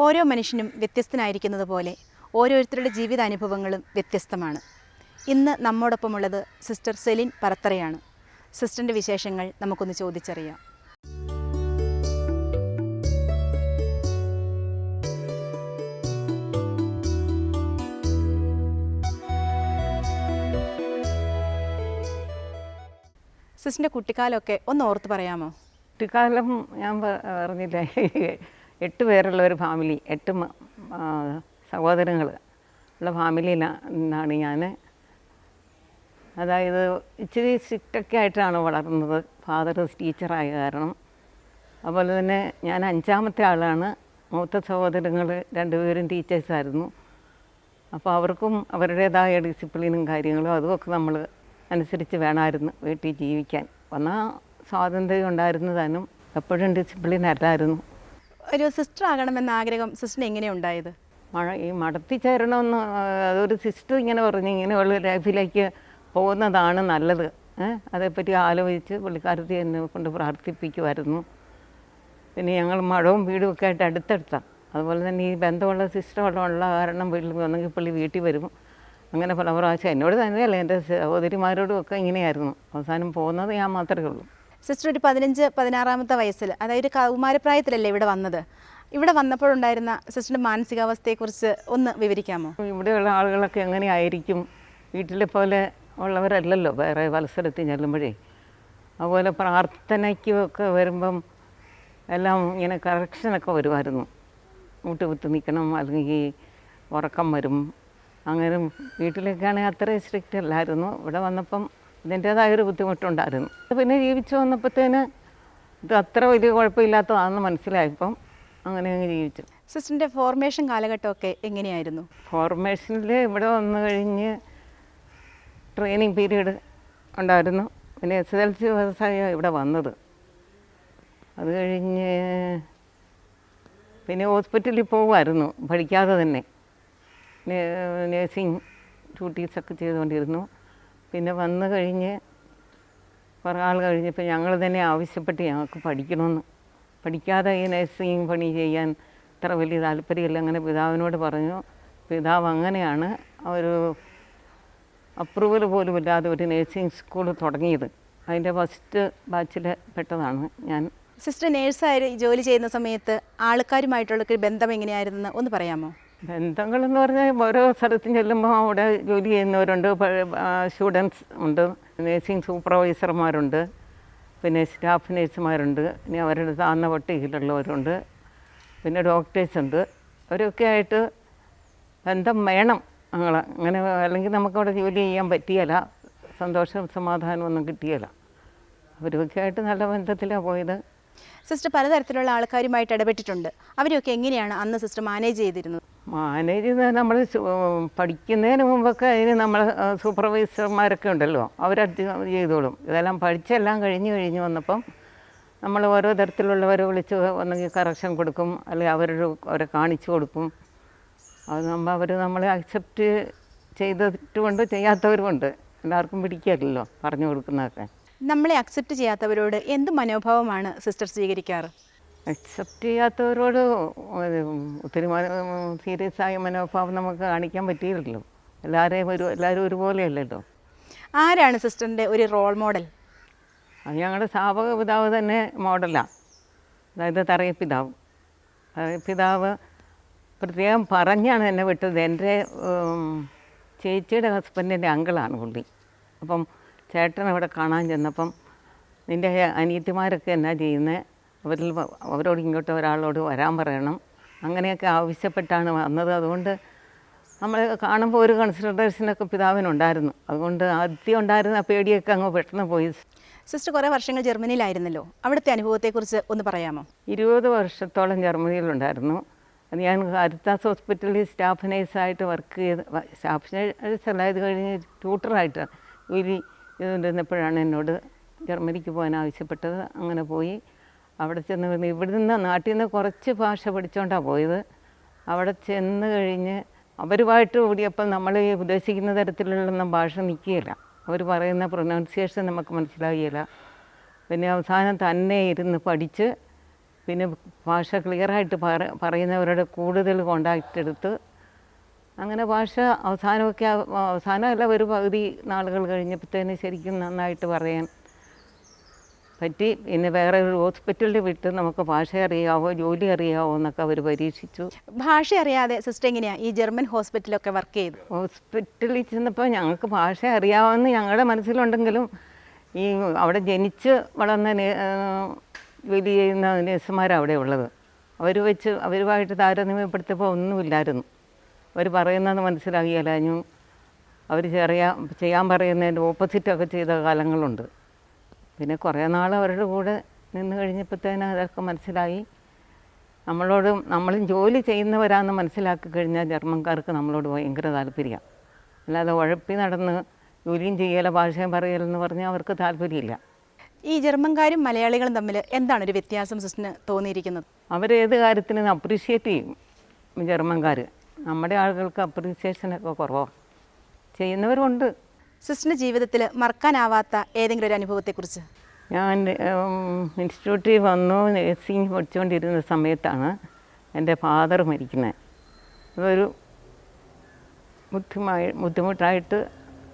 ഓരോ മനുഷ്യനും വ്യത്യസ്തനായിരിക്കുന്നത് പോലെ ഓരോരുത്തരുടെ ജീവിതാനുഭവങ്ങളും വ്യത്യസ്തമാണ്. ഇന്ന് നമ്മോടൊപ്പമുള്ളത് സിസ്റ്റർ സെലിൻ പറത്തറയാണ്. സിസ്റ്ററിൻ്റെ വിശേഷങ്ങൾ നമുക്കൊന്ന് ചോദിച്ചറിയാം. സിസ്റ്ററിൻ്റെ കുട്ടിക്കാലമൊക്കെ ഒന്ന് ഓർത്ത് പറയാമോ? കുട്ടിക്കാലം ഞാൻ പറഞ്ഞില്ലേ, 8 പേരുള്ള ഒരു ഫാമിലി, 8 സഹോദരങ്ങൾ ഉള്ള ഫാമിലിയിൽ നിന്നാണ് ഞാൻ. അതായത് ഇച്ചിരി സ്ട്രിക്റ്റൊക്കെ ആയിട്ടാണ് വളർന്നത്. ഫാദർ ടീച്ചറായ കാരണം. അതുപോലെ തന്നെ ഞാൻ 5ാമത്തെ ആളാണ്. മൂത്ത സഹോദരങ്ങൾ 2 പേരും ടീച്ചേഴ്സായിരുന്നു. അപ്പോൾ അവർക്കും അവരുടേതായ ഡിസിപ്ലിനും കാര്യങ്ങളും അതുമൊക്കെ നമ്മൾ അനുസരിച്ച് വേണമായിരുന്നു വീട്ടിൽ ജീവിക്കാൻ. എന്നാൽ സ്വാതന്ത്ര്യം ഉണ്ടായിരുന്നതാനും എപ്പോഴും ഡിസിപ്ലിൻ അല്ലായിരുന്നു. ഒരു സിസ്റ്റർ ആകണമെന്ന ആഗ്രഹം സിസ്റ്ററിന് എങ്ങനെയാണ് ഉണ്ടായത്? ഈ മടത്തി ചേരണമെന്ന് അതൊരു സിസ്റ്റർ ഇങ്ങനെ പറഞ്ഞു, ഇങ്ങനെയുള്ള ലൈഫിലേക്ക് പോകുന്നതാണ് നല്ലത്. അതേപ്പറ്റി ആലോചിച്ച് പുള്ളിക്കാരത്തി എന്നെ കൊണ്ട് പ്രാർത്ഥിപ്പിക്കുമായിരുന്നു. പിന്നെ ഞങ്ങൾ മഴവും വീടും ഒക്കെ ആയിട്ട് അടുത്തടുത്താണ്. അതുപോലെ തന്നെ ഈ ബന്ധമുള്ള സിസ്റ്ററുള്ള കാരണം വീട്ടിൽ വന്നെങ്കിൽ പുള്ളി വീട്ടിൽ വരും. അങ്ങനെ പല പ്രാവശ്യം എന്നോട് തന്നെയല്ല, എൻ്റെ സഹോദരിമാരോടും ഒക്കെ ഇങ്ങനെയായിരുന്നു. അവസാനം പോകുന്നത് ഞാൻ മാത്രമേ ഉള്ളൂ. സിസ്റ്റർ ഒരു 15-16 വയസ്സിൽ, അതായത് കൗമാരപ്രായത്തിലല്ലേ ഇവിടെ വന്നത്? ഇവിടെ വന്നപ്പോഴുണ്ടായിരുന്ന സിസ്റ്ററിൻ്റെ മാനസികാവസ്ഥയെക്കുറിച്ച് ഒന്ന് വിവരിക്കാമോ? ഇവിടെയുള്ള ആളുകളൊക്കെ എങ്ങനെയായിരിക്കും? വീട്ടിലെ പോലെ ഉള്ളവരല്ലല്ലോ വേറെ പല സ്ഥലത്ത് ചെല്ലുമ്പോഴേ. അതുപോലെ പ്രാർത്ഥനയ്ക്കുമൊക്കെ വരുമ്പം എല്ലാം ഇങ്ങനെ കറക്ഷനൊക്കെ വരുമായിരുന്നു. മുട്ടുകുത്ത് നിൽക്കണം, അല്ലെങ്കിൽ ഉറക്കം വരും. അങ്ങനെ വീട്ടിലേക്കാണെങ്കിൽ അത്രയും സ്ട്രിക്റ്റ് അല്ലായിരുന്നു. ഇവിടെ വന്നപ്പം ഇതിൻ്റേതായൊരു ബുദ്ധിമുട്ടുണ്ടായിരുന്നു. പിന്നെ ജീവിച്ചു വന്നപ്പോഴത്തേന് ഇത് അത്ര വലിയ കുഴപ്പമില്ലാത്തതാണെന്ന് മനസ്സിലായപ്പം അങ്ങനെ അങ്ങ് ജീവിച്ചു. സിസ്റ്ററിൻ്റെ ഫോർമേഷൻ കാലഘട്ടമൊക്കെ എങ്ങനെയായിരുന്നു? ഫോർമേഷനിൽ ഇവിടെ വന്നു കഴിഞ്ഞ് ട്രെയിനിങ് പീരീഡ് ഉണ്ടായിരുന്നു. പിന്നെ SSLC വ്യവസായം ഇവിടെ വന്നത്. അത് കഴിഞ്ഞ് പിന്നെ ഹോസ്പിറ്റലിൽ പോകുമായിരുന്നു പഠിക്കാതെ തന്നെ. നേഴ്സിംഗ് ഡ്യൂട്ടീസൊക്കെ ചെയ്തുകൊണ്ടിരുന്നു. പിന്നെ വന്നു കഴിഞ്ഞ് കുറേ ആൾ കഴിഞ്ഞപ്പോൾ ഞങ്ങൾ തന്നെ ആവശ്യപ്പെട്ട് ഞങ്ങൾക്ക് പഠിക്കണമെന്ന്. പഠിക്കാതെ ഈ നേഴ്സിംഗ് പണി ചെയ്യാൻ ഇത്ര വലിയ താല്പര്യമില്ല. അങ്ങനെ പിതാവിനോട് പറഞ്ഞു. പിതാവ് അങ്ങനെയാണ് ഒരു അപ്രൂവൽ പോലും ഇല്ലാതെ ഒരു നേഴ്സിംഗ് സ്കൂൾ തുടങ്ങിയത്. അതിൻ്റെ ഫസ്റ്റ് ബാച്ചിൽ പെട്ടതാണ് ഞാൻ. സിസ്റ്റർ നേഴ്സായി ജോലി ചെയ്യുന്ന സമയത്ത് ആൾക്കാരുമായിട്ടുള്ളൊരു ബന്ധം എങ്ങനെയായിരുന്നെന്ന് ഒന്ന് പറയാമോ? ബന്ധങ്ങളെന്ന് പറഞ്ഞാൽ ഓരോ സ്ഥലത്തും ചെല്ലുമ്പോൾ അവിടെ ജോലി ചെയ്യുന്നവരുണ്ട്, സ്റ്റുഡൻസ് ഉണ്ട്, നേഴ്സിംഗ് സൂപ്പർവൈസർമാരുണ്ട്, പിന്നെ സ്റ്റാഫ് നേഴ്സുമാരുണ്ട്, ഇനി അവരുടെ താഴ്ന്ന പട്ടികയിലുള്ളവരുണ്ട്, പിന്നെ ഡോക്ടേഴ്സുണ്ട്. അവരൊക്കെ ആയിട്ട് ബന്ധം വേണം അങ്ങനെ, അല്ലെങ്കിൽ നമുക്കവിടെ ജോലി ചെയ്യാൻ പറ്റിയല്ല, സന്തോഷവും സമാധാനവും ഒന്നും കിട്ടിയല്ല. അവരൊക്കെ ആയിട്ട് നല്ല ബന്ധത്തിലാണ് പോയത്. സിസ്റ്റർ പലതരത്തിലുള്ള ആൾക്കാരുമായിട്ട് ഇടപെട്ടിട്ടുണ്ട്. അവരെയൊക്കെ എങ്ങനെയാണ് അന്ന് സിസ്റ്റർ മാനേജ് ചെയ്തിരുന്നത്? മാനേജ് ചെയ്ത് നമ്മൾ പഠിക്കുന്നതിന് മുമ്പൊക്കെ അതിന് നമ്മൾ സൂപ്പർവൈസർമാരൊക്കെ ഉണ്ടല്ലോ, അവരത് ചെയ്തോളും. ഇതെല്ലാം പഠിച്ചെല്ലാം കഴിഞ്ഞ് വന്നപ്പം നമ്മൾ ഓരോ തരത്തിലുള്ളവരെ വിളിച്ച് ഒന്നെങ്കിൽ കറക്ഷൻ കൊടുക്കും, അല്ലെങ്കിൽ അവരെ കാണിച്ചു കൊടുക്കും. അത് അവർ നമ്മളെ അക്സെപ്റ്റ് ചെയ്തിട്ടുമുണ്ട്, ചെയ്യാത്തവരുമുണ്ട്. എല്ലാവർക്കും പിടിക്കാറില്ലല്ലോ പറഞ്ഞു കൊടുക്കുന്നതൊക്കെ. നമ്മളെ അക്സെപ്റ്റ് ചെയ്യാത്തവരോട് എന്ത് മനോഭാവമാണ് സിസ്റ്റർ സ്വീകരിക്കാറ്? അക്സെപ്റ്റ് ചെയ്യാത്തവരോട് ഒത്തിരി സീരിയസ് ആയ മനോഭാവം നമുക്ക് കാണിക്കാൻ പറ്റിയില്ലല്ലോ. എല്ലാവരും ഒരുപോലെയല്ലല്ലോ. ആരാണ് സിസ്റ്ററിൻ്റെ ഒരു റോൾ മോഡൽ? അത് ഞങ്ങളുടെ സ്ഥാപക പിതാവ് തന്നെ മോഡലാണ്. അതായത് തറയപ്പിതാവ്. തറയപ്പിതാവ് പ്രത്യേകം പറഞ്ഞാണ് എന്നെ വിട്ടത്. എൻ്റെ ചേച്ചിയുടെ ഹസ്ബൻഡിൻ്റെ അങ്കിളാണ് പുള്ളി. അപ്പം ചേട്ടൻ അവിടെ കാണാൻ ചെന്നപ്പം, നിൻ്റെ അനിയത്തിമാരൊക്കെ എന്നാ ചെയ്യുന്നത്, അവരോട് ഇങ്ങോട്ട് ഒരാളോട് വരാൻ പറയണം, അങ്ങനെയൊക്കെ ആവശ്യപ്പെട്ടാണ് വന്നത്. അതുകൊണ്ട് നമ്മൾ കാണുമ്പോൾ ഒരു കൺസിഡറേഷനൊക്കെ പിതാവിനുണ്ടായിരുന്നു. അതുകൊണ്ട് ആദ്യം ഉണ്ടായിരുന്ന പേടിയൊക്കെ അങ്ങ് പെട്ടെന്ന് പോയി. സിസ്റ്റർ കുറേ വർഷങ്ങൾ ജർമ്മനിയിലായിരുന്നല്ലോ, അവിടുത്തെ അനുഭവത്തെക്കുറിച്ച് ഒന്ന് പറയാമോ? 20 വർഷത്തോളം ജർമ്മനിയിലുണ്ടായിരുന്നു. അത് ഞാൻ കാരിത്താസ് ഹോസ്പിറ്റലിൽ സ്റ്റാഫ് നേഴ്സായിട്ട് വർക്ക് ചെയ്ത്, സ്റ്റാഫ് നേഴ്സല്ല, ഇത് കഴിഞ്ഞ് ട്യൂട്ടറായിട്ട് ജോലി ചെയ്തുകൊണ്ടിരുന്നപ്പോഴാണ് എന്നോട് ജർമ്മനിക്ക് പോകാൻ ആവശ്യപ്പെട്ടത്. അങ്ങനെ പോയി. അവിടെ ചെന്ന് ഇവിടുന്ന് നാട്ടിൽ നിന്ന് കുറച്ച് ഭാഷ പഠിച്ചുകൊണ്ടാണ് പോയത്. അവിടെ ചെന്ന് കഴിഞ്ഞ് അവരുമായിട്ട് കൂടിയപ്പോൾ നമ്മൾ ഉദ്ദേശിക്കുന്ന തരത്തിലുള്ള ഭാഷ നിൽക്കുകയില്ല. അവർ പറയുന്ന പ്രൊനൗൺസിയേഷൻ നമുക്ക് മനസ്സിലാകില്ല. പിന്നെ അവസാനം തന്നെ ഇരുന്ന് പഠിച്ച് പിന്നെ ഭാഷ ക്ലിയറായിട്ട് പറയുന്നവരുടെ കൂടുതൽ കോണ്ടാക്റ്റ് എടുത്ത് അങ്ങനെ ഭാഷ അവസാനമല്ല ഒരു പകുതി നാളുകൾ കഴിഞ്ഞപ്പോഴത്തേന് ശരിക്കും നന്നായിട്ട് പറയാൻ പറ്റി. പിന്നെ വേറെ ഒരു ഹോസ്പിറ്റലിൽ വിട്ട് നമുക്ക് ഭാഷ അറിയാവോ ജോലി അറിയാവോ എന്നൊക്കെ അവർ പരീക്ഷിച്ചു. ഭാഷ അറിയാതെ സിസ്റ്റർ എങ്ങനെയാണ് ഈ ജർമ്മൻ ഹോസ്പിറ്റലൊക്കെ വർക്ക് ചെയ്തു? ഹോസ്പിറ്റലിൽ ചെന്നപ്പോൾ ഞങ്ങൾക്ക് ഭാഷ അറിയാമെന്ന് ഞങ്ങളുടെ മനസ്സിലുണ്ടെങ്കിലും ഈ അവിടെ ജനിച്ച് വളർന്ന ജോലി ചെയ്യുന്ന നേഴ്സുമാരാണ് അവിടെ ഉള്ളത്. അവരുമായിട്ട് താരതമ്യപ്പെടുത്തിയപ്പോൾ ഒന്നുമില്ലായിരുന്നു. അവർ പറയുന്നത് മനസ്സിലാകിയാലും അവർ ചെയ്യാൻ പറയുന്നതിൻ്റെ ഓപ്പോസിറ്റൊക്കെ ചെയ്ത കാലങ്ങളുണ്ട്. പിന്നെ കുറേ നാൾ അവരുടെ കൂടെ നിന്ന് കഴിഞ്ഞപ്പോഴത്തേന് അതൊക്കെ മനസ്സിലായി. നമ്മളും ജോലി ചെയ്യുന്നവരാണെന്ന് മനസ്സിലാക്കി കഴിഞ്ഞാൽ ജർമ്മൻകാർക്ക് നമ്മളോട് ഭയങ്കര താല്പര്യമാണ്. അല്ലാതെ ഉഴപ്പി നടന്ന് ജോലിയും ചെയ്യല ഭാഷയും പറയലെന്ന് പറഞ്ഞാൽ അവർക്ക് താല്പര്യമില്ല. ഈ ജർമ്മൻകാരും മലയാളികളും തമ്മിൽ എന്താണ് ഒരു വ്യത്യാസം സിസ്റ്ററിന് തോന്നിയിരിക്കുന്നത്? അവരേത് കാര്യത്തിനും അപ്രീഷിയേറ്റ് ചെയ്യും ജർമ്മൻകാർ. നമ്മുടെ ആളുകൾക്ക് അപ്രീസിയേഷനൊക്കെ കുറവാണ്, ചെയ്യുന്നവരുണ്ട്. സിസ്റ്ററിൻ്റെ ജീവിതത്തിൽ മറക്കാനാവാത്ത ഏതെങ്കിലും ഒരു അനുഭവത്തെക്കുറിച്ച്? ഞാൻ ഇൻസ്റ്റിറ്റ്യൂട്ടിൽ വന്നു നേഴ്സിംഗ് പഠിച്ചുകൊണ്ടിരുന്ന സമയത്താണ് എൻ്റെ ഫാദർ മരിക്കുന്നത്. അതൊരു ബുദ്ധിമുട്ടായിട്ട്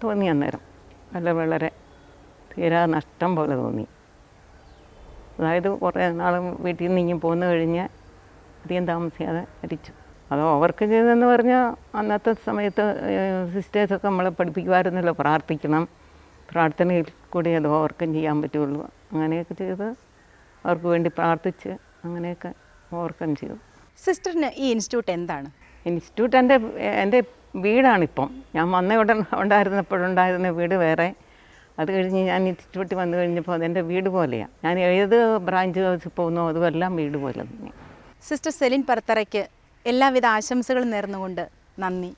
തോന്നി അന്നേരം. വളരെ തീരാ നഷ്ടം പോലെ തോന്നി. അതായത് കുറേ നാൾ വീട്ടിൽ നിന്ന് ഇങ്ങനെ പോന്നു കഴിഞ്ഞ് അധികം താമസിയാതെ മരിച്ചു. അത് ഓവർക്ക് ചെയ്തതെന്ന് പറഞ്ഞാൽ അന്നത്തെ സമയത്ത് സിസ്റ്റേഴ്സൊക്കെ നമ്മളെ പഠിപ്പിക്കുമായിരുന്നല്ലോ, പ്രാർത്ഥിക്കണം, പ്രാർത്ഥനയിൽ കൂടി അത് ഓവർകം ചെയ്യാൻ പറ്റുള്ളൂ. അങ്ങനെയൊക്കെ ചെയ്ത് അവർക്ക് വേണ്ടി പ്രാർത്ഥിച്ച് അങ്ങനെയൊക്കെ ഓവർകം ചെയ്തു. സിസ്റ്ററിന് ഈ ഇൻസ്റ്റിറ്റ്യൂട്ട് എന്താണ്? ഇൻസ്റ്റിറ്റ്യൂട്ട് എൻ്റെ വീടാണിപ്പം. ഞാൻ വന്ന ഉണ്ടായിരുന്ന വീട് വേറെ. അത് കഴിഞ്ഞ് ഞാൻ ഇൻസ്റ്റിറ്റ്യൂട്ടിൽ വന്നു കഴിഞ്ഞപ്പോൾ അതെൻ്റെ വീട് പോലെയാണ്. ഞാൻ ഏത് ബ്രാഞ്ച് ഹൗസിൽ പോകുന്നോ അതുമെല്ലാം വീട് പോലെ തന്നെ. സിസ്റ്റർ സെലിൻ പറത്തറയ്ക്ക് എല്ലാവിധ ആശംസകളും നേർന്നുകൊണ്ട് നന്ദി.